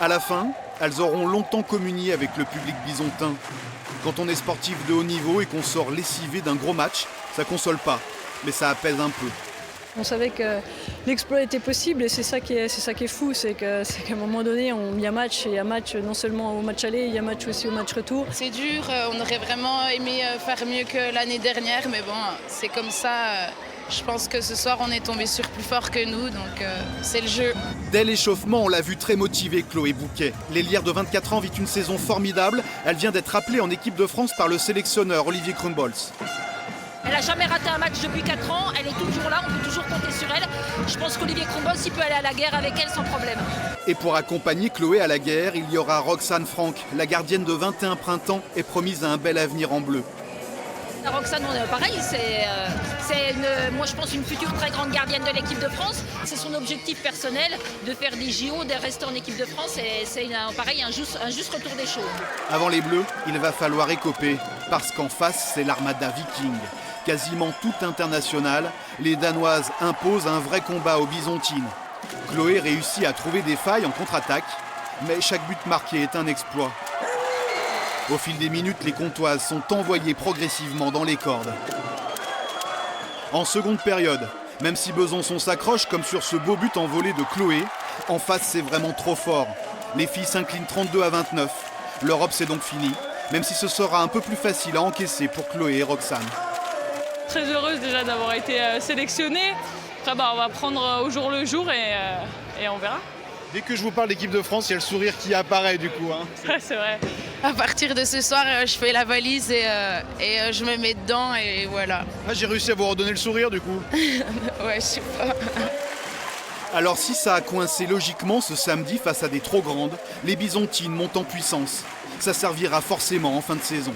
À la fin, elles auront longtemps communié avec le public bisontin. Quand on est sportif de haut niveau et qu'on sort lessivé d'un gros match, ça console pas, mais ça apaise un peu. On savait que l'exploit était possible et c'est ça qui est fou, c'est qu'à un moment donné, il y a match, et il y a match non seulement au match aller, il y a match aussi au match retour. C'est dur, on aurait vraiment aimé faire mieux que l'année dernière, mais bon, c'est comme ça. Je pense que ce soir, on est tombé sur plus fort que nous, donc c'est le jeu. Dès l'échauffement, on l'a vu très motivée, Chloé Bouquet. L'ailière de 24 ans vit une saison formidable. Elle vient d'être appelée en équipe de France par le sélectionneur Olivier Krumbolz. Elle n'a jamais raté un match depuis 4 ans, elle est toujours là, on peut toujours compter sur elle. Je pense qu'Olivier Krumbolz, il peut aller à la guerre avec elle sans problème. Et pour accompagner Chloé à la guerre, il y aura Roxane Franck. La gardienne de 21 printemps est promise à un bel avenir en bleu. Roxane, pareil, moi je pense une future très grande gardienne de l'équipe de France. C'est son objectif personnel de faire des JO, de rester en équipe de France et c'est pareil, un juste retour des choses. Avant les Bleus, il va falloir écoper, parce qu'en face, c'est l'armada viking. Quasiment toute internationale, les Danoises imposent un vrai combat aux Bisontines. Chloé réussit à trouver des failles en contre-attaque, mais chaque but marqué est un exploit. Au fil des minutes, les Comtoises sont envoyées progressivement dans les cordes. En seconde période, même si Besançon s'accroche comme sur ce beau but en volée de Chloé, en face c'est vraiment trop fort. Les filles s'inclinent 32-29. L'Europe c'est donc fini, même si ce sera un peu plus facile à encaisser pour Chloé et Roxane. Très heureuse déjà d'avoir été sélectionnée. Après, on va prendre au jour le jour et on verra. Dès que je vous parle d'équipe de France, il y a le sourire qui apparaît du coup. Ouais, c'est vrai. À partir de ce soir, je fais la valise et je me mets dedans et voilà. Ah, j'ai réussi à vous redonner le sourire du coup. Ouais, je sais pas. Alors si ça a coincé logiquement ce samedi face à des trop grandes, les Bisontines montent en puissance. Ça servira forcément en fin de saison.